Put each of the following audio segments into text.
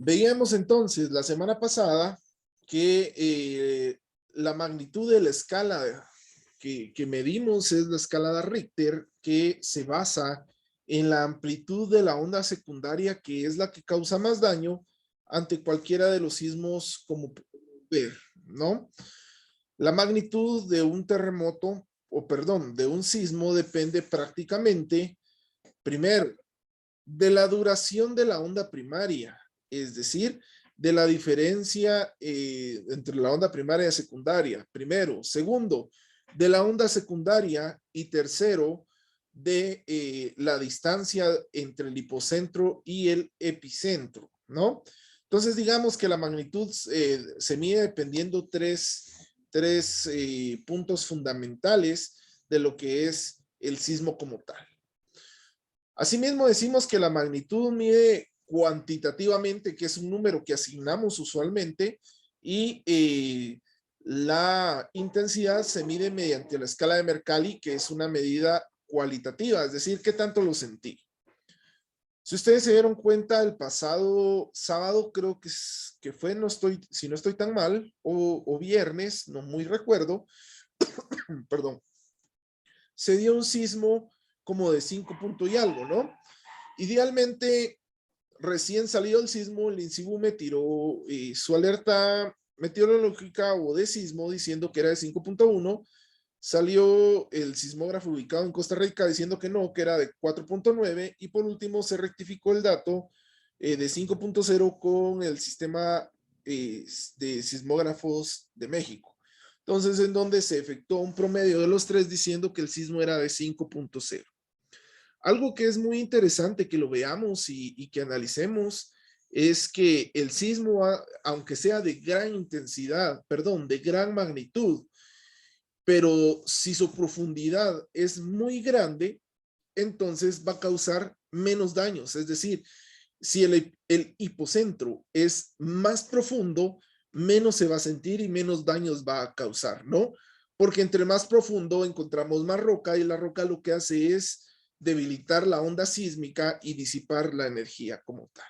Veíamos entonces la semana pasada que la magnitud de la escala que medimos es la escala de Richter, que se basa en la amplitud de la onda secundaria, que es la que causa más daño ante cualquiera de los sismos, como ver, ¿no? La magnitud de un terremoto, o perdón, de un sismo depende prácticamente, primero, de la duración de la onda primaria, es decir, de la diferencia entre la onda primaria y secundaria, primero. Segundo, de la onda secundaria. Y tercero, de la distancia entre el hipocentro y el epicentro, ¿no? Entonces, digamos que la magnitud se mide dependiendo tres puntos fundamentales de lo que es el sismo como tal. Asimismo, decimos que la magnitud mide cuantitativamente, que es un número que asignamos usualmente, y la intensidad se mide mediante la escala de Mercalli, que es una medida cualitativa, es decir, qué tanto lo sentí. Si ustedes se dieron cuenta, el pasado sábado, creo que fue, si no estoy tan mal, o viernes, no muy recuerdo, perdón, se dio un sismo como de 5 puntos y algo, ¿no? Idealmente, recién salido el sismo, el INSIBU me tiró su alerta meteorológica o de sismo diciendo que era de 5.1. Salió el sismógrafo ubicado en Costa Rica diciendo que no, que era de 4.9. Y por último se rectificó el dato de 5.0 con el sistema de sismógrafos de México. Entonces, en donde se efectuó un promedio de los tres diciendo que el sismo era de 5.0. Algo que es muy interesante que lo veamos y que analicemos es que el sismo, aunque sea de gran intensidad, perdón, de gran magnitud, pero si su profundidad es muy grande, entonces va a causar menos daños. Es decir, si el hipocentro es más profundo, menos se va a sentir y menos daños va a causar, ¿no? Porque entre más profundo encontramos más roca y la roca lo que hace es debilitar la onda sísmica y disipar la energía como tal.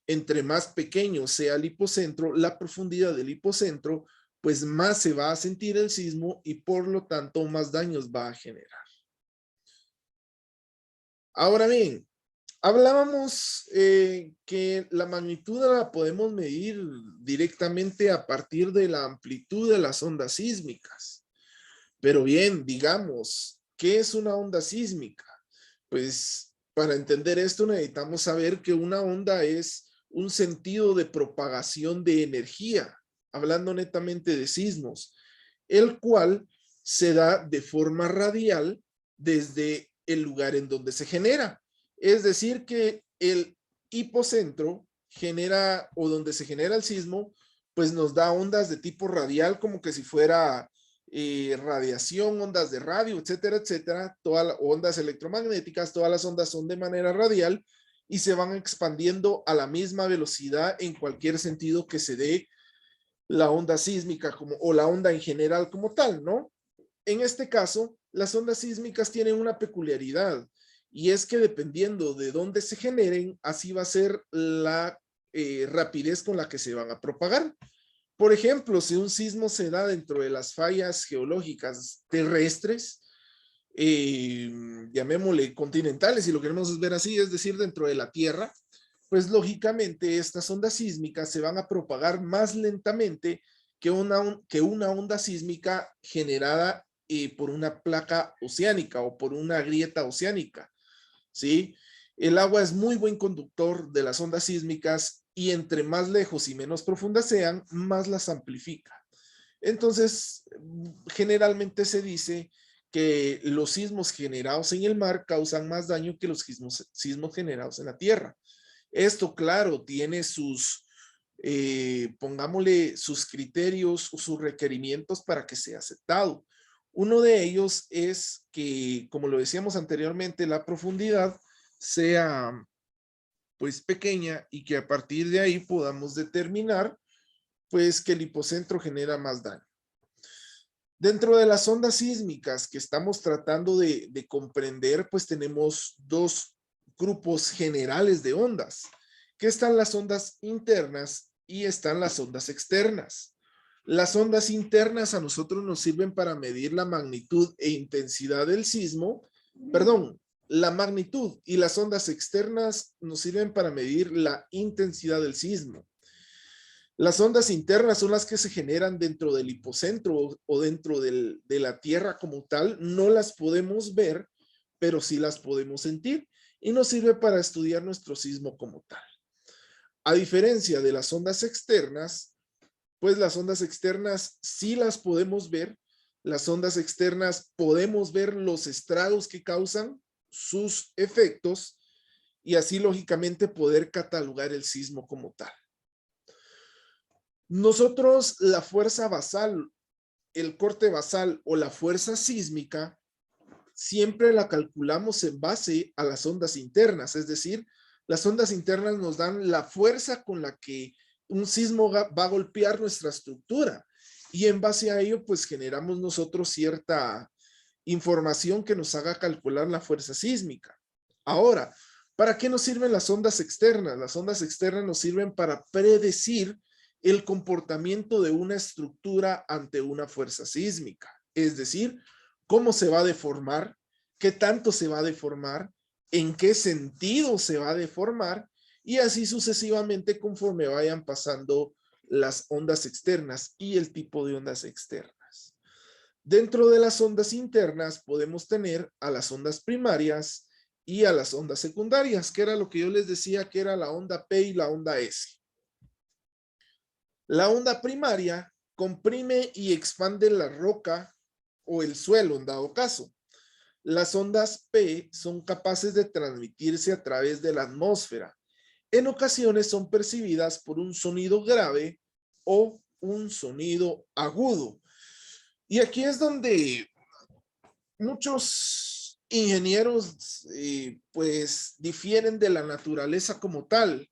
Entre más pequeño sea el hipocentro, la profundidad del hipocentro, pues más se va a sentir el sismo y por lo tanto más daños va a generar. Ahora bien, hablábamos que la magnitud la podemos medir directamente a partir de la amplitud de las ondas sísmicas. Pero bien, digamos, ¿qué es una onda sísmica? Pues para entender esto necesitamos saber que una onda es un sentido de propagación de energía, hablando netamente de sismos, el cual se da de forma radial desde el lugar en donde se genera. Es decir, que el hipocentro genera, o donde se genera el sismo, pues nos da ondas de tipo radial, como que si fuera radiación, ondas de radio, etcétera, etcétera, todas las ondas electromagnéticas, todas las ondas son de manera radial y se van expandiendo a la misma velocidad en cualquier sentido que se dé la onda sísmica como, o la onda en general como tal, ¿no? En este caso, las ondas sísmicas tienen una peculiaridad y es que dependiendo de dónde se generen, así va a ser la rapidez con la que se van a propagar. Por ejemplo, si un sismo se da dentro de las fallas geológicas terrestres, llamémosle continentales, si lo queremos ver así, es decir, dentro de la Tierra, pues lógicamente estas ondas sísmicas se van a propagar más lentamente que una onda sísmica generada por una placa oceánica o por una grieta oceánica, ¿sí? El agua es muy buen conductor de las ondas sísmicas y entre más lejos y menos profundas sean, más las amplifica. Entonces, generalmente se dice que los sismos generados en el mar causan más daño que los sismos generados en la tierra. Esto, claro, tiene sus, pongámosle, sus criterios o sus requerimientos para que sea aceptado. Uno de ellos es que, como lo decíamos anteriormente, la profundidad sea pues pequeña y que a partir de ahí podamos determinar pues que el hipocentro genera más daño. Dentro de las ondas sísmicas que estamos tratando de comprender, pues tenemos dos grupos generales de ondas. que están las ondas internas y están las ondas externas. Las ondas internas a nosotros nos sirven para medir la magnitud e intensidad del sismo, perdón, la magnitud, y las ondas externas nos sirven para medir la intensidad del sismo. Las ondas internas son las que se generan dentro del hipocentro o dentro de la Tierra como tal. No las podemos ver, pero sí las podemos sentir y nos sirve para estudiar nuestro sismo como tal. A diferencia de las ondas externas, pues las ondas externas sí las podemos ver. Las ondas externas podemos ver los estragos que causan, sus efectos, y así lógicamente poder catalogar el sismo como tal. Nosotros la fuerza basal, el corte basal o la fuerza sísmica, siempre la calculamos en base a las ondas internas, es decir, las ondas internas nos dan la fuerza con la que un sismo va a golpear nuestra estructura y en base a ello pues generamos nosotros cierta información que nos haga calcular la fuerza sísmica. Ahora, ¿para qué nos sirven las ondas externas? Las ondas externas nos sirven para predecir el comportamiento de una estructura ante una fuerza sísmica, es decir, cómo se va a deformar, qué tanto se va a deformar, en qué sentido se va a deformar y así sucesivamente conforme vayan pasando las ondas externas y el tipo de ondas externas. Dentro de las ondas internas podemos tener a las ondas primarias y a las ondas secundarias, que era lo que yo les decía que era la onda P y la onda S. La onda primaria comprime y expande la roca o el suelo en dado caso. Las ondas P son capaces de transmitirse a través de la atmósfera. En ocasiones son percibidas por un sonido grave o un sonido agudo. Y aquí es donde muchos ingenieros pues difieren de la naturaleza como tal.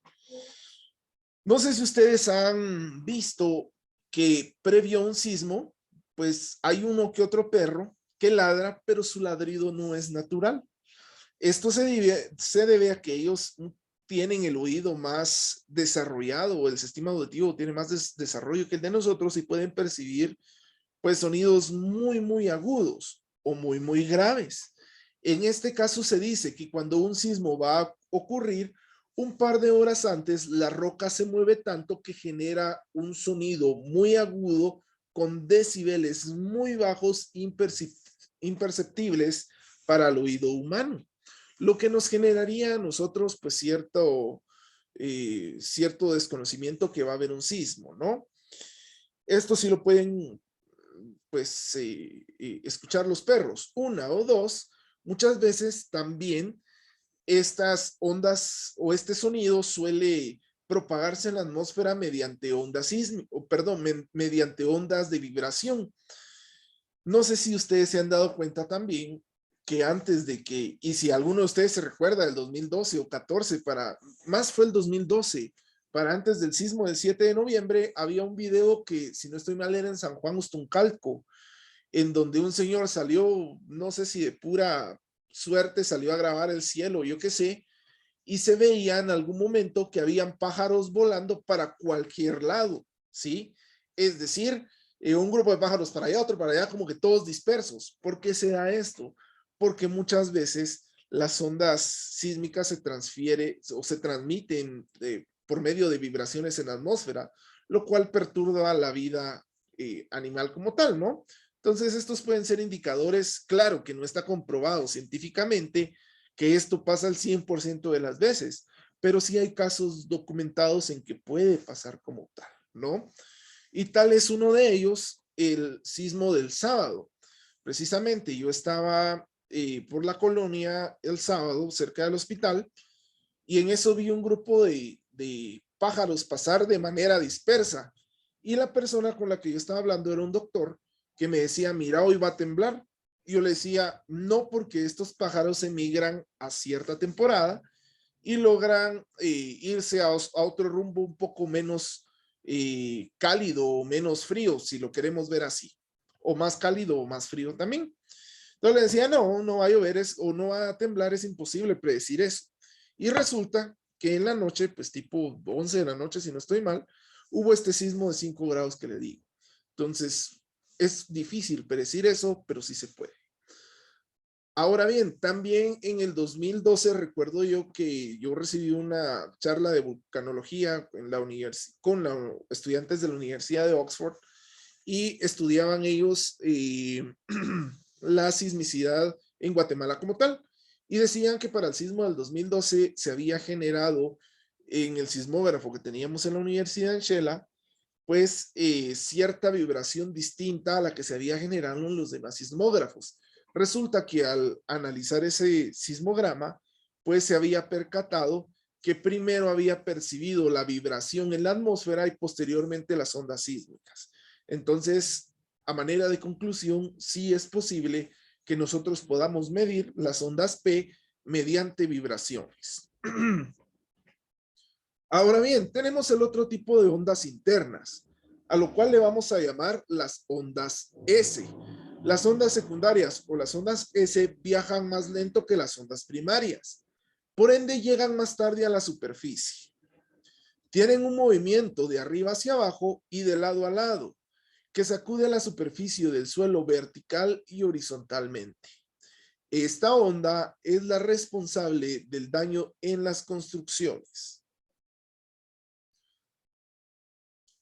No sé si ustedes han visto que previo a un sismo, pues hay uno que otro perro que ladra, pero su ladrido no es natural. Esto se debe a que ellos tienen el oído más desarrollado o el sistema auditivo tiene más desarrollo que el de nosotros y pueden percibir pues sonidos muy, muy agudos o muy, muy graves. En este caso se dice que cuando un sismo va a ocurrir, un par de horas antes, la roca se mueve tanto que genera un sonido muy agudo con decibeles muy bajos, imperceptibles para el oído humano, lo que nos generaría a nosotros pues cierto desconocimiento que va a haber un sismo, ¿no? Esto sí lo pueden pues escuchar los perros. Una o dos, muchas veces también estas ondas o este sonido suele propagarse en la atmósfera mediante ondas sísmicas, mediante ondas de vibración. No sé si ustedes se han dado cuenta también que antes de que, y si alguno de ustedes se recuerda del 2012 o 14, más fue el 2012, para antes del sismo del 7 de noviembre, había un video que, si no estoy mal, era en San Juan Ustuncalco, en donde un señor salió, no sé si de pura suerte salió a grabar el cielo, yo qué sé, y se veía en algún momento que habían pájaros volando para cualquier lado, ¿sí? Es decir, un grupo de pájaros para allá, otro para allá, como que todos dispersos. ¿Por qué se da esto? Porque muchas veces las ondas sísmicas se transfieren o se transmiten por medio de vibraciones en la atmósfera, lo cual perturba la vida animal como tal, ¿no? Entonces, estos pueden ser indicadores, claro que no está comprobado científicamente que esto pasa al 100% de las veces, pero sí hay casos documentados en que puede pasar como tal, ¿no? Y tal es uno de ellos, el sismo del sábado. Precisamente yo estaba por la colonia el sábado cerca del hospital y en eso vi un grupo de pájaros pasar de manera dispersa y la persona con la que yo estaba hablando era un doctor que me decía, mira, hoy va a temblar. Y yo le decía, no, porque estos pájaros emigran a cierta temporada y logran irse a otro rumbo un poco menos cálido o menos frío, si lo queremos ver así, o más cálido o más frío también. Entonces le decía, no, no va a llover o no va a temblar, es imposible predecir eso. Y resulta que en la noche, pues tipo 11 de la noche, si no estoy mal, hubo este sismo de 5 grados que le digo. Entonces, es difícil predecir eso, pero sí se puede. Ahora bien, también en el 2012 recuerdo yo que yo recibí una charla de vulcanología en la con los estudiantes de la Universidad de Oxford y estudiaban ellos la sismicidad en Guatemala como tal. Y decían que para el sismo del 2012 se había generado en el sismógrafo que teníamos en la Universidad en Shela, pues cierta vibración distinta a la que se había generado en los demás sismógrafos. Resulta que al analizar ese sismograma, pues se había percatado que primero había percibido la vibración en la atmósfera y posteriormente las ondas sísmicas. Entonces, a manera de conclusión, sí es posible que nosotros podamos medir las ondas P mediante vibraciones. Ahora bien, tenemos el otro tipo de ondas internas, a lo cual le vamos a llamar las ondas S. Las ondas secundarias o las ondas S viajan más lento que las ondas primarias. Por ende, llegan más tarde a la superficie. Tienen un movimiento de arriba hacia abajo y de lado a lado, que sacude a la superficie del suelo vertical y horizontalmente. Esta onda es la responsable del daño en las construcciones.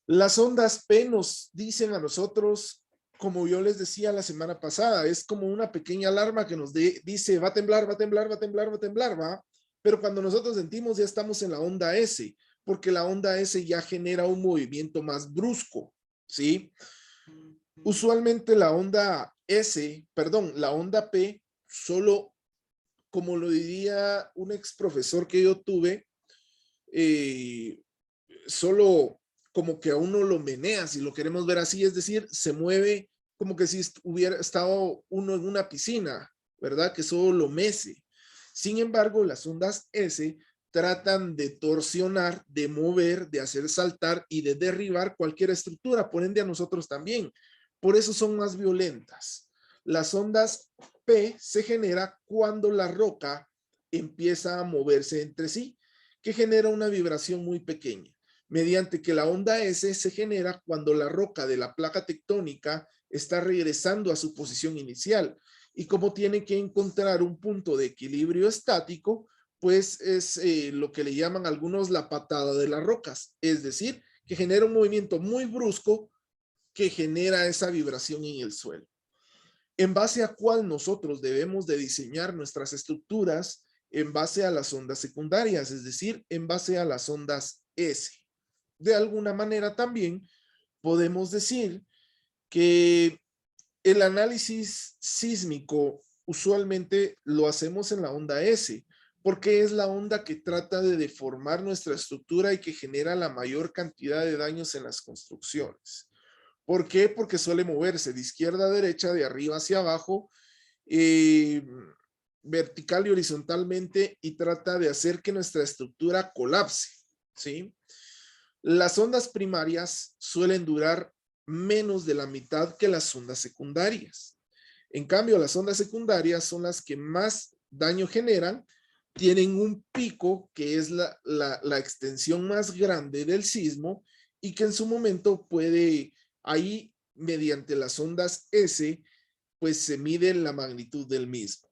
Las ondas P nos dicen a nosotros, como yo les decía la semana pasada, es como una pequeña alarma que nos dice va a temblar, va a temblar, va a temblar, va a temblar, va. Pero cuando nosotros sentimos ya estamos en la onda S, porque la onda S ya genera un movimiento más brusco, ¿sí? Usualmente la onda S, perdón, la onda P, solo, como lo diría un ex profesor que yo tuve, solo como que a uno lo menea, si lo queremos ver así, es decir, se mueve como que si hubiera estado uno en una piscina, ¿verdad? Que solo lo mece. Sin embargo, las ondas S tratan de torsionar, de mover, de hacer saltar y de derribar cualquier estructura, por ende a nosotros también. Por eso son más violentas. Las ondas P se genera cuando la roca empieza a moverse entre sí, que genera una vibración muy pequeña, mediante que la onda S se genera cuando la roca de la placa tectónica está regresando a su posición inicial. Y como tiene que encontrar un punto de equilibrio estático, pues es lo que le llaman algunos la patada de las rocas, es decir, que genera un movimiento muy brusco que genera esa vibración en el suelo. En base a cuál nosotros debemos de diseñar nuestras estructuras, en base a las ondas secundarias, es decir, en base a las ondas S. De alguna manera también podemos decir que el análisis sísmico usualmente lo hacemos en la onda S, porque es la onda que trata de deformar nuestra estructura y que genera la mayor cantidad de daños en las construcciones. ¿Por qué? Porque suele moverse de izquierda a derecha, de arriba hacia abajo, vertical y horizontalmente, y trata de hacer que nuestra estructura colapse, ¿sí? Las ondas primarias suelen durar menos de la mitad que las ondas secundarias. En cambio, las ondas secundarias son las que más daño generan, tienen un pico que es la extensión más grande del sismo y que en su momento puede, ahí mediante las ondas S, pues se mide la magnitud del mismo.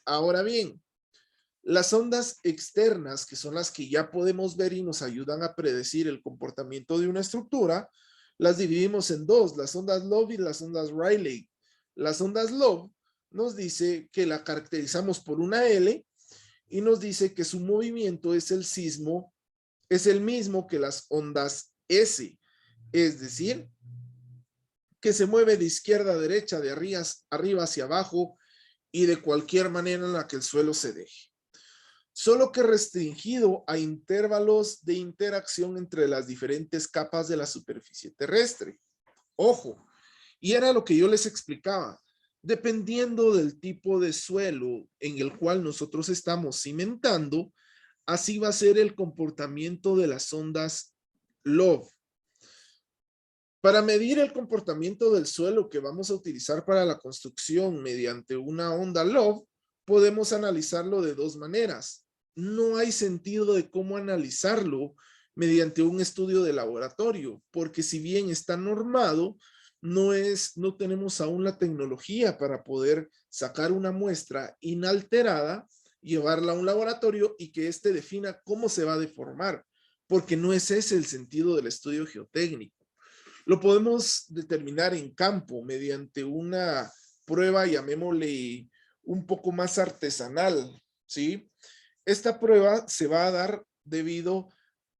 Ahora bien, las ondas externas, que son las que ya podemos ver y nos ayudan a predecir el comportamiento de una estructura, las dividimos en dos, las ondas Love y las ondas Rayleigh. Las ondas Love nos dice que la caracterizamos por una L y nos dice que su movimiento es el mismo que las ondas S, es decir, que se mueve de izquierda a derecha, de arriba hacia abajo y de cualquier manera en la que el suelo se deje. Solo que restringido a intervalos de interacción entre las diferentes capas de la superficie terrestre. Ojo, y era lo que yo les explicaba, dependiendo del tipo de suelo en el cual nosotros estamos cimentando, así va a ser el comportamiento de las ondas Love. Para medir el comportamiento del suelo que vamos a utilizar para la construcción mediante una onda Love, podemos analizarlo de dos maneras. no hay sentido de cómo analizarlo mediante un estudio de laboratorio, porque si bien está normado, no tenemos aún la tecnología para poder sacar una muestra inalterada, llevarla a un laboratorio y que éste defina cómo se va a deformar, porque no es ese el sentido del estudio geotécnico. Lo podemos determinar en campo mediante una prueba, llamémosle un poco más artesanal, ¿sí? Esta prueba se va a dar debido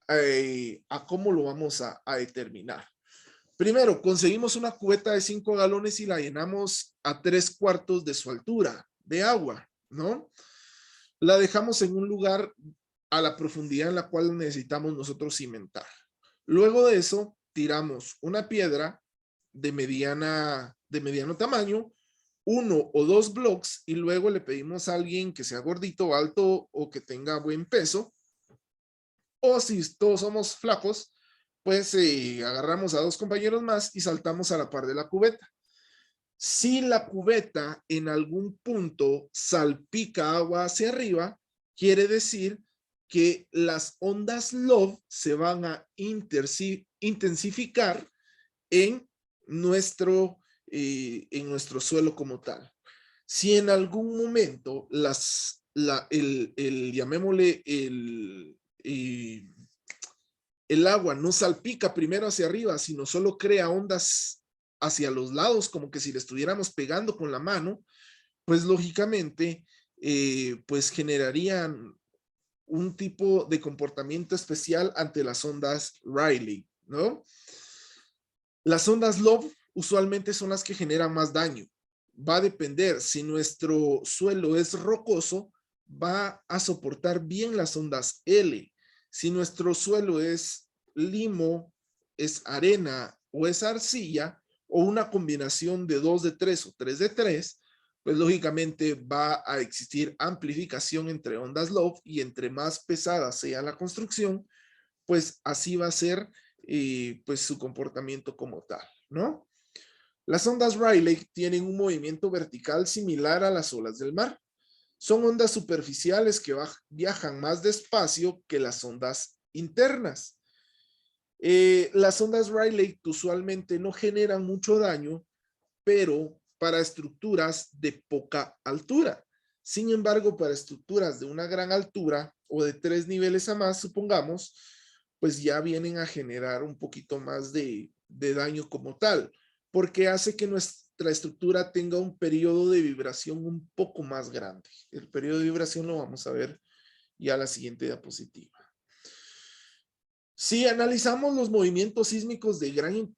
a cómo lo vamos a determinar. Primero, conseguimos una cubeta de 5 galones y la llenamos a 3/4 de su altura de agua, ¿no? La dejamos en un lugar a la profundidad en la cual necesitamos nosotros cimentar. Luego de eso, tiramos una piedra de mediano tamaño, 1 o 2 blocks, y luego le pedimos a alguien que sea gordito, alto o que tenga buen peso, o si todos somos flacos, pues agarramos a 2 compañeros más y saltamos a la par de la cubeta. Si la cubeta en algún punto salpica agua hacia arriba, quiere decir que las ondas LOV se van a intensificar en nuestro suelo como tal. Si en algún momento llamémosle el agua no salpica primero hacia arriba, sino solo crea ondas hacia los lados, como que si le estuviéramos pegando con la mano, pues lógicamente, pues generarían un tipo de comportamiento especial ante las ondas Rayleigh, ¿no? Las ondas LOV usualmente son las que generan más daño. Va a depender, si nuestro suelo es rocoso, va a soportar bien las ondas L. Si nuestro suelo es limo, es arena o es arcilla, o una combinación de 2 de 3 o 3 de 3, pues lógicamente va a existir amplificación entre ondas LOV, y entre más pesada sea la construcción, pues así va a ser pues su comportamiento como tal, ¿no? Las ondas Rayleigh tienen un movimiento vertical similar a las olas del mar. Son ondas superficiales que viajan más despacio que las ondas internas. Las ondas Rayleigh usualmente no generan mucho daño, pero para estructuras de poca altura. Sin embargo, para estructuras de una gran altura o de 3 niveles a más, supongamos, pues ya vienen a generar un poquito más de daño como tal, porque hace que nuestra estructura tenga un periodo de vibración un poco más grande. El periodo de vibración lo vamos a ver ya en la siguiente diapositiva. Si analizamos los movimientos sísmicos de gran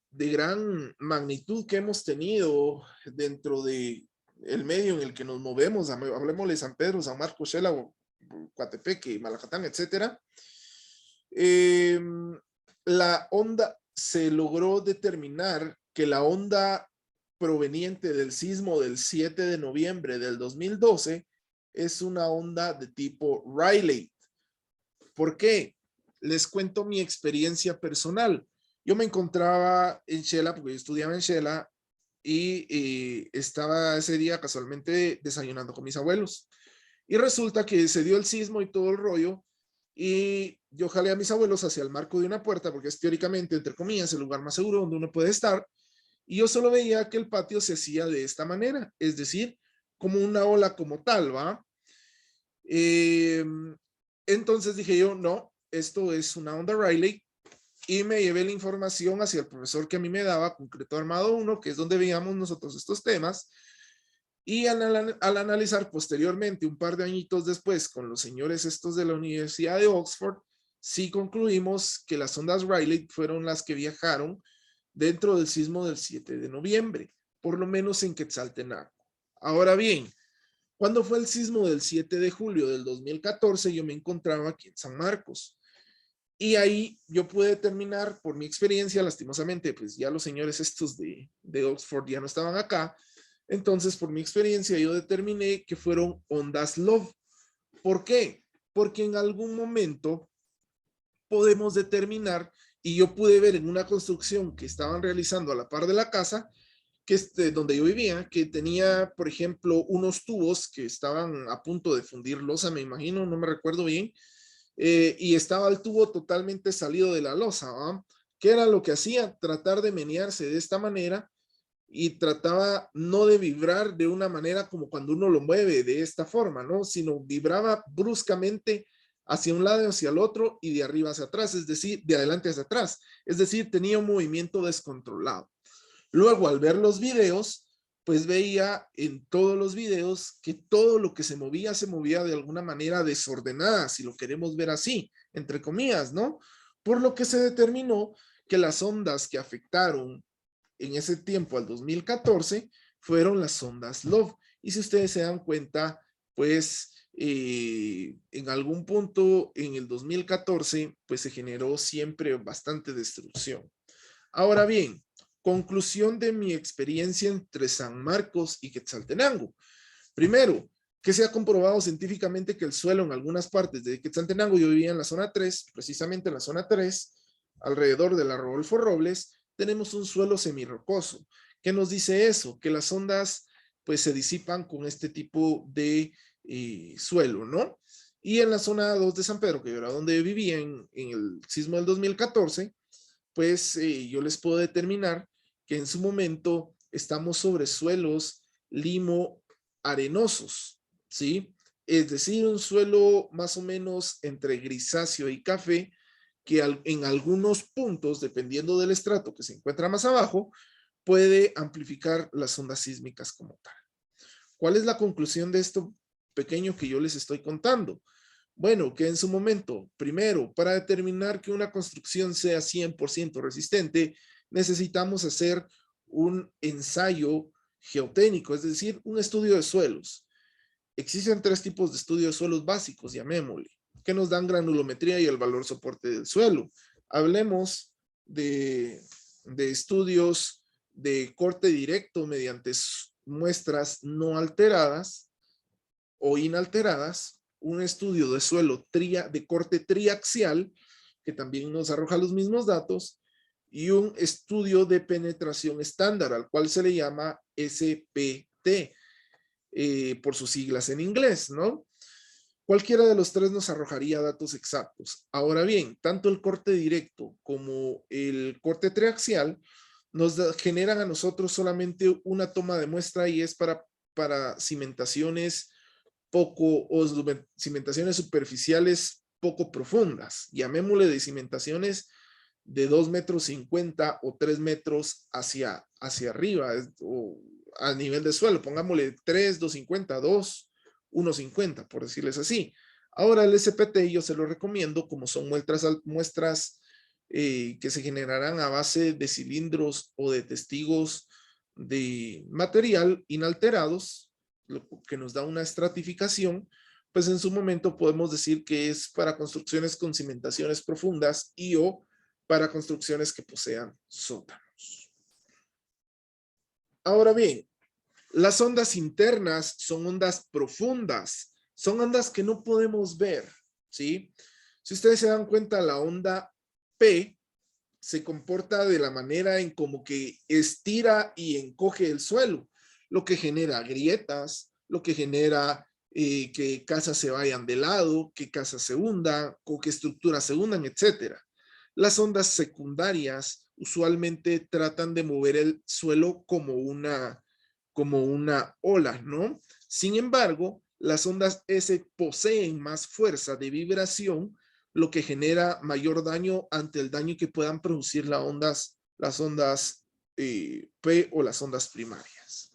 magnitud que hemos tenido dentro de el medio en el que nos movemos, hablemos de San Pedro, San Marcos, Xela, Coatepeque, Malacatán, etcétera, la onda, se logró determinar que la onda proveniente del sismo del 7 de noviembre del 2012 es una onda de tipo Rayleigh. ¿Por qué? Les cuento mi experiencia personal. Yo me encontraba en Xela, porque yo estudiaba en Xela, y estaba ese día casualmente desayunando con mis abuelos. Y resulta que se dio el sismo y todo el rollo, y yo jalé a mis abuelos hacia el marco de una puerta, porque es teóricamente, entre comillas, el lugar más seguro donde uno puede estar, y yo solo veía que el patio se hacía de esta manera, es decir, como una ola como tal, ¿va? Entonces dije yo, no, esto es una onda Rayleigh, y me llevé la información hacia el profesor que a mí me daba, Concreto Armado 1, que es donde veíamos nosotros estos temas, y al analizar posteriormente, un par de añitos después, con los señores estos de la Universidad de Oxford, sí concluimos que las ondas Rayleigh fueron las que viajaron dentro del sismo del 7 de noviembre, por lo menos en Quetzaltenango. Ahora bien, cuando fue el sismo del 7 de julio del 2014, yo me encontraba aquí en San Marcos. Y ahí yo pude determinar, por mi experiencia, lastimosamente, pues ya los señores estos de Oxford ya no estaban acá. Entonces, por mi experiencia, yo determiné que fueron ondas LOV. ¿Por qué? Porque en algún momento podemos determinar, y yo pude ver en una construcción que estaban realizando a la par de la casa, donde yo vivía, que tenía, por ejemplo, unos tubos que estaban a punto de fundir losa, me imagino, no me recuerdo bien, y estaba el tubo totalmente salido de la losa, ¿va? ¿Qué era lo que hacía? Tratar de menearse de esta manera y trataba no de vibrar de una manera como cuando uno lo mueve de esta forma, ¿no? Sino vibraba bruscamente hacia un lado y hacia el otro y de arriba hacia atrás, es decir, de adelante hacia atrás. Es decir, tenía un movimiento descontrolado. Luego, al ver los videos, pues veía en todos los videos que todo lo que se movía de alguna manera desordenada, si lo queremos ver así, entre comillas, ¿no? Por lo que se determinó que las ondas que afectaron en ese tiempo, al 2014, fueron las ondas Love. Y si ustedes se dan cuenta, pues en algún punto en el 2014, pues se generó siempre bastante destrucción. Ahora bien, conclusión de mi experiencia entre San Marcos y Quetzaltenango. Primero, que se ha comprobado científicamente que el suelo en algunas partes de Quetzaltenango, yo vivía en la zona 3, precisamente en la zona 3, alrededor de la Rodolfo Robles, tenemos un suelo semirrocoso. ¿Qué nos dice eso? Que las ondas pues se disipan con este tipo de suelo, ¿no? Y en la zona 2 de San Pedro, que era donde vivía en el sismo del 2014, pues yo les puedo determinar que en su momento estamos sobre suelos limo arenosos, ¿sí? Es decir, un suelo más o menos entre grisáceo y café, que en algunos puntos, dependiendo del estrato que se encuentra más abajo, puede amplificar las ondas sísmicas como tal. ¿Cuál es la conclusión de esto pequeño que yo les estoy contando? Bueno, que en su momento, primero, para determinar que una construcción sea 100% resistente, necesitamos hacer un ensayo geotécnico, es decir, un estudio de suelos. Existen 3 tipos de estudios de suelos básicos, llamémosle, que nos dan granulometría y el valor soporte del suelo. Hablemos de estudios de corte directo mediante muestras no alteradas o inalteradas, un estudio de suelo de corte triaxial, que también nos arroja los mismos datos, y un estudio de penetración estándar, al cual se le llama SPT, por sus siglas en inglés, ¿no? Cualquiera de los 3 nos arrojaría datos exactos. Ahora bien, tanto el corte directo como el corte triaxial nos generan a nosotros solamente una toma de muestra y es para cimentaciones o cimentaciones superficiales poco profundas. Llamémosle de cimentaciones de 2,50 metros o 3 metros hacia arriba, o a nivel de suelo. Pongámosle 3, 2,50, 2, 1,50, por decirles así. Ahora el SPT yo se lo recomiendo como son muestras que se generarán a base de cilindros o de testigos de material inalterados, lo que nos da una estratificación, pues en su momento podemos decir que es para construcciones con cimentaciones profundas y o para construcciones que posean sótanos. Ahora bien, las ondas internas son ondas profundas, son ondas que no podemos ver, ¿sí? Si ustedes se dan cuenta, la onda P se comporta de la manera en como que estira y encoge el suelo, lo que genera grietas, lo que genera que casas se vayan de lado, que casas se hundan, o que estructuras se hundan, etcétera. Las ondas secundarias usualmente tratan de mover el suelo como una ola, ¿no? Sin embargo, las ondas S poseen más fuerza de vibración, lo que genera mayor daño ante el daño que puedan producir las ondas P o las ondas primarias.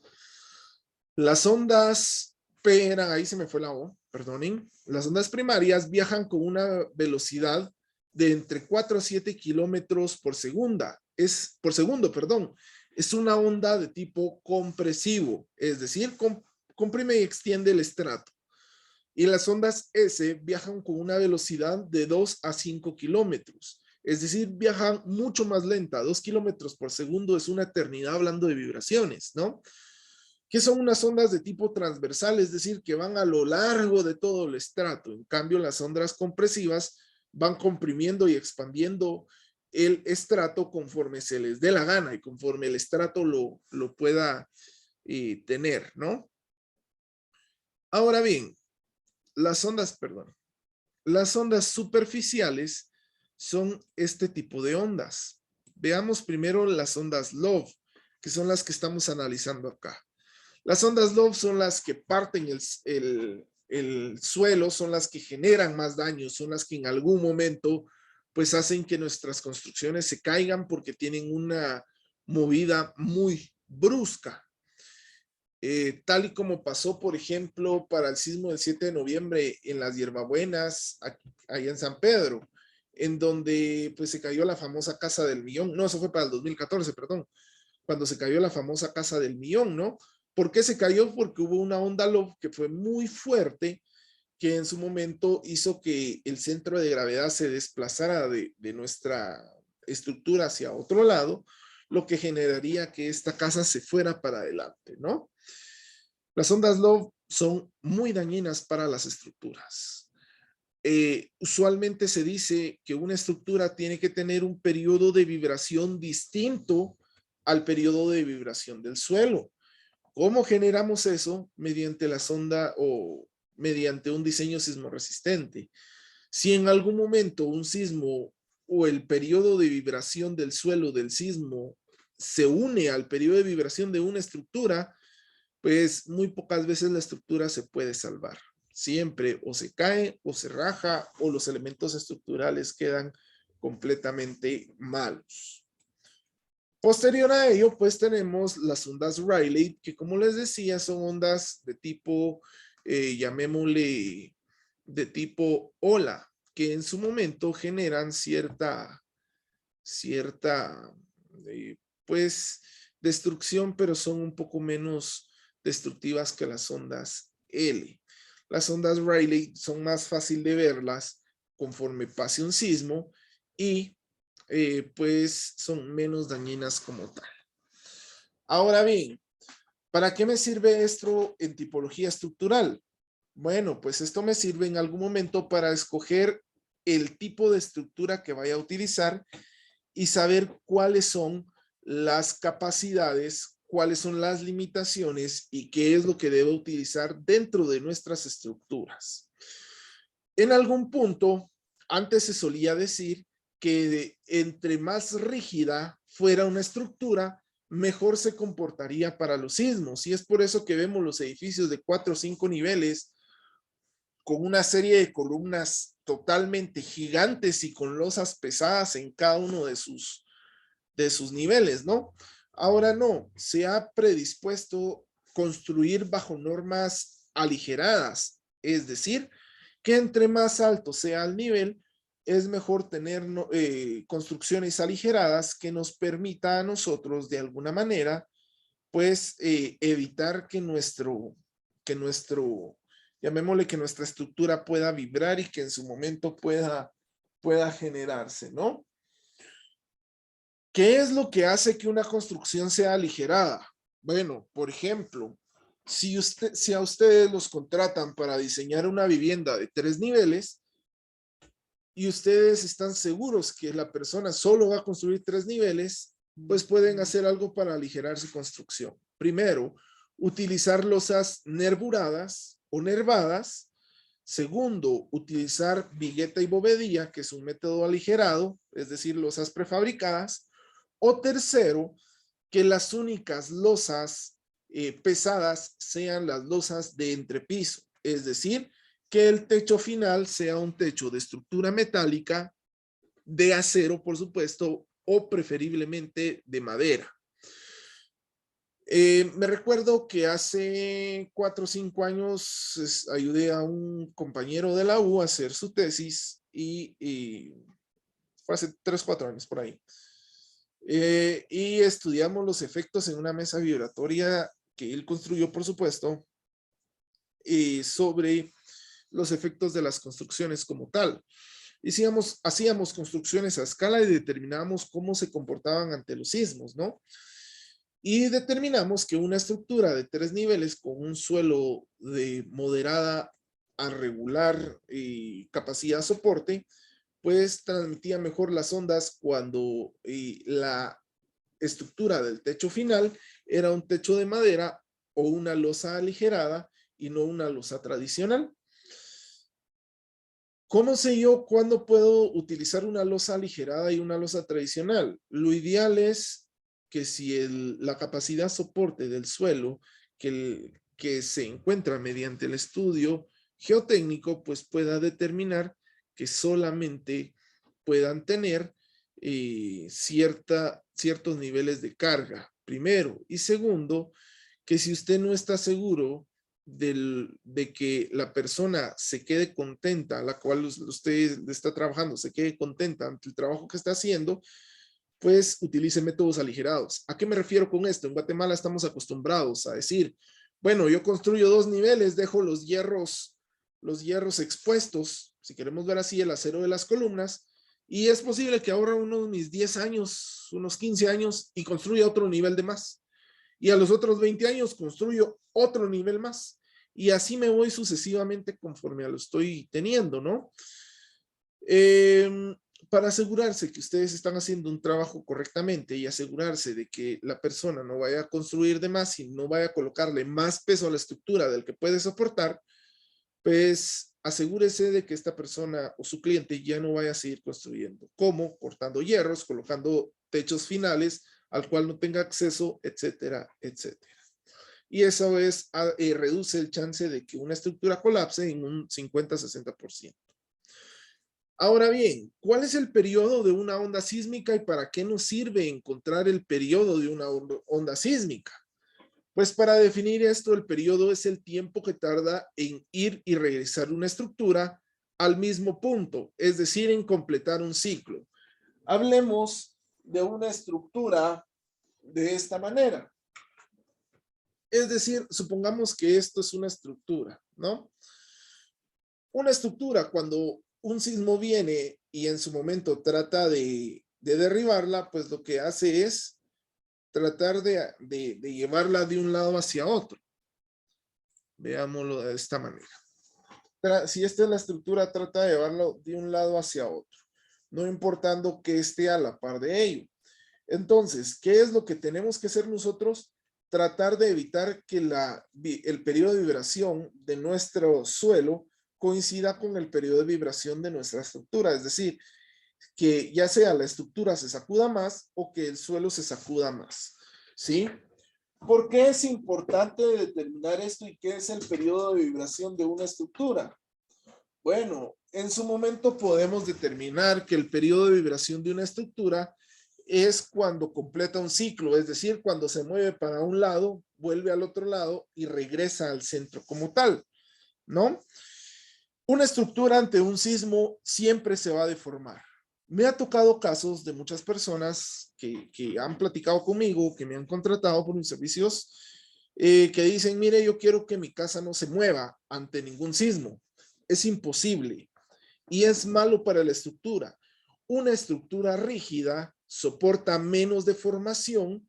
Las ondas P eran, ahí se me fue la O, perdonen. Las ondas primarias viajan con una velocidad de entre 4 a 7 kilómetros por segundo, perdón. Es una onda de tipo compresivo, es decir, comprime y extiende el estrato. Y las ondas S viajan con una velocidad de 2 a 5 kilómetros. Es decir, viajan mucho más lenta. 2 kilómetros por segundo es una eternidad hablando de vibraciones, ¿no? Que son unas ondas de tipo transversal, es decir, que van a lo largo de todo el estrato. En cambio, las ondas compresivas van comprimiendo y expandiendo el estrato conforme se les dé la gana y conforme el estrato lo pueda tener, ¿no? Ahora bien, las ondas superficiales son este tipo de ondas. Veamos primero las ondas Love, que son las que estamos analizando acá. Las ondas Love son las que parten el suelo, son las que generan más daño, son las que en algún momento pues hacen que nuestras construcciones se caigan porque tienen una movida muy brusca. Tal y como pasó, por ejemplo, para el sismo del 7 de noviembre en las Hierbabuenas, allá en San Pedro, en donde pues se cayó la famosa Casa del Millón. No, eso fue para el 2014, perdón, cuando se cayó la famosa Casa del Millón, ¿no? ¿Por qué se cayó? Porque hubo una onda Love que fue muy fuerte, que en su momento hizo que el centro de gravedad se desplazara de nuestra estructura hacia otro lado, lo que generaría que esta casa se fuera para adelante, ¿no? Las ondas Love son muy dañinas para las estructuras. Usualmente se dice que una estructura tiene que tener un periodo de vibración distinto al periodo de vibración del suelo. ¿Cómo generamos eso? Mediante la sonda o mediante un diseño sismorresistente. Si en algún momento un sismo o el periodo de vibración del suelo del sismo se une al periodo de vibración de una estructura, pues muy pocas veces la estructura se puede salvar. Siempre o se cae o se raja o los elementos estructurales quedan completamente malos. Posterior a ello, pues tenemos las ondas Rayleigh, que como les decía, son ondas de tipo, llamémosle, de tipo ola, que en su momento generan cierta, pues, destrucción, pero son un poco menos destructivas que las ondas L. Las ondas Rayleigh son más fácil de verlas conforme pase un sismo y pues son menos dañinas como tal. Ahora bien, ¿para qué me sirve esto en tipología estructural? Bueno, pues esto me sirve en algún momento para escoger el tipo de estructura que vaya a utilizar y saber cuáles son las capacidades, cuáles son las limitaciones y qué es lo que debo utilizar dentro de nuestras estructuras. En algún punto, antes se solía decir que entre más rígida fuera una estructura, mejor se comportaría para los sismos. Y es por eso que vemos los edificios de 4 o 5 niveles con una serie de columnas totalmente gigantes y con losas pesadas en cada uno de sus niveles, ¿no? Ahora no, se ha predispuesto construir bajo normas aligeradas, es decir, que entre más alto sea el nivel, es mejor tener construcciones aligeradas que nos permita a nosotros de alguna manera, pues, evitar llamémosle que nuestra estructura pueda vibrar y que en su momento pueda generarse, ¿no? ¿Qué es lo que hace que una construcción sea aligerada? Bueno, por ejemplo, si a ustedes los contratan para diseñar una vivienda de 3 niveles y ustedes están seguros que la persona solo va a construir 3 niveles, pues pueden hacer algo para aligerar su construcción. Primero, utilizar losas nervuradas o nervadas. Segundo, utilizar vigueta y bovedía, que es un método aligerado, es decir, losas prefabricadas. O tercero, que las únicas losas pesadas sean las losas de entrepiso, es decir, que el techo final sea un techo de estructura metálica, de acero, por supuesto, o preferiblemente de madera. Me recuerdo que hace 4 o 5 años ayudé a un compañero de la U a hacer su tesis y fue hace 3 o 4 años por ahí. Y estudiamos los efectos en una mesa vibratoria que él construyó, por supuesto, sobre los efectos de las construcciones como tal. Hacíamos construcciones a escala y determinábamos cómo se comportaban ante los sismos, ¿no? Y determinamos que una estructura de 3 niveles con un suelo de moderada a regular capacidad de soporte, pues transmitía mejor las ondas cuando la estructura del techo final era un techo de madera o una losa aligerada y no una losa tradicional. ¿Cómo sé yo cuándo puedo utilizar una losa aligerada y una losa tradicional? Lo ideal es que si la capacidad soporte del suelo que se encuentra mediante el estudio geotécnico, pues pueda determinar que solamente puedan tener ciertos niveles de carga, primero. Y segundo, que si usted no está seguro de que la persona se quede contenta, a la cual usted está trabajando, se quede contenta ante el trabajo que está haciendo, pues utilice métodos aligerados. ¿A qué me refiero con esto? En Guatemala estamos acostumbrados a decir, bueno, yo construyo 2 niveles, dejo los hierros expuestos, si queremos ver así, el acero de las columnas, y es posible que ahora unos mis 10 años, unos 15 años, y construya otro nivel de más. Y a los otros 20 años construyo otro nivel más. Y así me voy sucesivamente conforme a lo estoy teniendo, ¿no? Para asegurarse que ustedes están haciendo un trabajo correctamente y asegurarse de que la persona no vaya a construir de más y no vaya a colocarle más peso a la estructura del que puede soportar, pues asegúrese de que esta persona o su cliente ya no vaya a seguir construyendo. ¿Cómo? Cortando hierros, colocando techos finales al cual no tenga acceso, etcétera, etcétera. Y eso reduce el chance de que una estructura colapse en un 50-60%. Ahora bien, ¿cuál es el periodo de una onda sísmica y para qué nos sirve encontrar el periodo de una onda sísmica? Pues para definir esto, el periodo es el tiempo que tarda en ir y regresar una estructura al mismo punto, es decir, en completar un ciclo. Hablemos de una estructura de esta manera. Es decir, supongamos que esto es una estructura, ¿no? Una estructura, cuando un sismo viene y en su momento trata de derribarla, pues lo que hace es tratar de llevarla de un lado hacia otro. Veámoslo de esta manera. Si esta es la estructura, trata de llevarlo de un lado hacia otro, no importando que esté a la par de ello. Entonces, ¿qué es lo que tenemos que hacer nosotros? Tratar de evitar que el periodo de vibración de nuestro suelo coincida con el periodo de vibración de nuestra estructura. Es decir, que ya sea la estructura se sacuda más o que el suelo se sacuda más. ¿Sí? ¿Por qué es importante determinar esto y qué es el periodo de vibración de una estructura? Bueno, en su momento podemos determinar que el periodo de vibración de una estructura es cuando completa un ciclo, es decir, cuando se mueve para un lado, vuelve al otro lado y regresa al centro como tal, ¿no? Una estructura ante un sismo siempre se va a deformar. Me ha tocado casos de muchas personas que han platicado conmigo, que me han contratado por mis servicios, que dicen, mire, yo quiero que mi casa no se mueva ante ningún sismo. Es imposible y es malo para la estructura. Una estructura rígida soporta menos deformación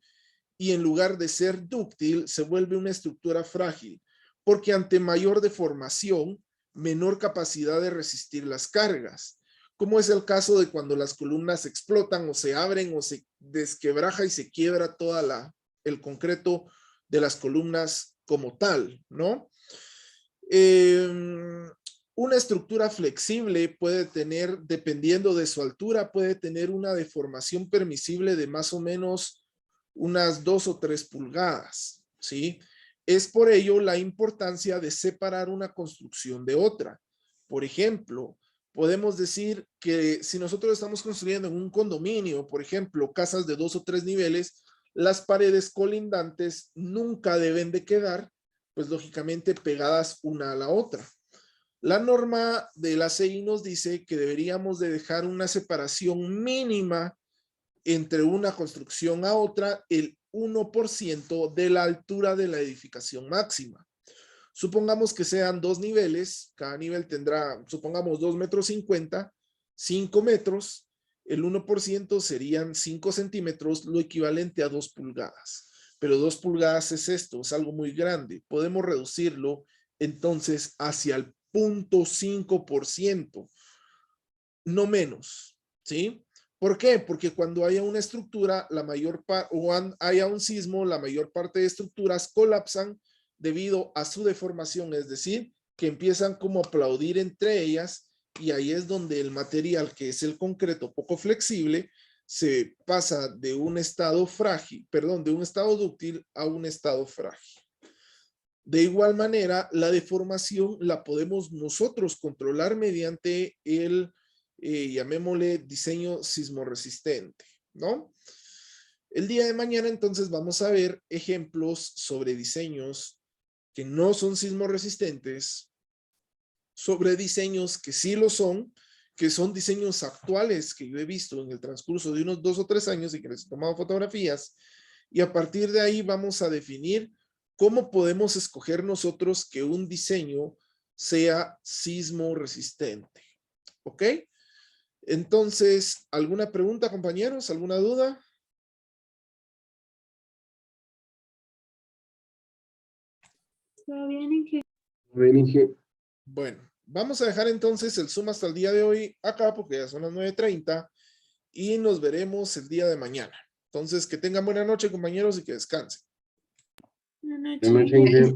y en lugar de ser dúctil se vuelve una estructura frágil, porque ante mayor deformación, menor capacidad de resistir las cargas, como es el caso de cuando las columnas explotan o se abren o se desquebraja y se quiebra el concreto de las columnas como tal, ¿no? Una estructura flexible puede tener, dependiendo de su altura, puede tener una deformación permisible de más o menos unas 2 o 3 pulgadas, ¿sí? Es por ello la importancia de separar una construcción de otra. Por ejemplo, podemos decir que si nosotros estamos construyendo en un condominio, por ejemplo, casas de 2 o 3 niveles, las paredes colindantes nunca deben de quedar, pues lógicamente pegadas una a la otra. La norma de la CI nos dice que deberíamos de dejar una separación mínima entre una construcción a otra, el 1% de la altura de la edificación máxima. Supongamos que sean 2 niveles, cada nivel tendrá, supongamos 2,50 metros, 5 metros, el 1% serían 5 centímetros, lo equivalente a 2 pulgadas. Pero 2 pulgadas es esto, es algo muy grande. Podemos reducirlo entonces hacia el 0,5%. no menos, ¿sí? ¿Por qué? Porque cuando haya una estructura, la mayor parte, o haya un sismo, la mayor parte de estructuras colapsan debido a su deformación, es decir, que empiezan como a aplaudir entre ellas, y ahí es donde el material, que es el concreto poco flexible, se pasa de un estado frágil, perdón, de un estado dúctil a un estado frágil. De igual manera, la deformación la podemos nosotros controlar mediante el, llamémosle, diseño sismoresistente, ¿no? El día de mañana entonces vamos a ver ejemplos sobre diseños que no son sismoresistentes, sobre diseños que sí lo son, que son diseños actuales que yo he visto en el transcurso de unos 2 o 3 años y que les he tomado fotografías, y a partir de ahí vamos a definir cómo podemos escoger nosotros que un diseño sea sismo resistente. ¿Ok? Entonces, ¿alguna pregunta, compañeros? ¿Alguna duda? Todo bien, Inge. Bien, Inge. Bueno, vamos a dejar entonces el Zoom hasta el día de hoy acá porque ya son las 9:30 y nos veremos el día de mañana. Entonces, que tengan buena noche, compañeros, y que descansen. Buenas Buenas noches. noches, Inge.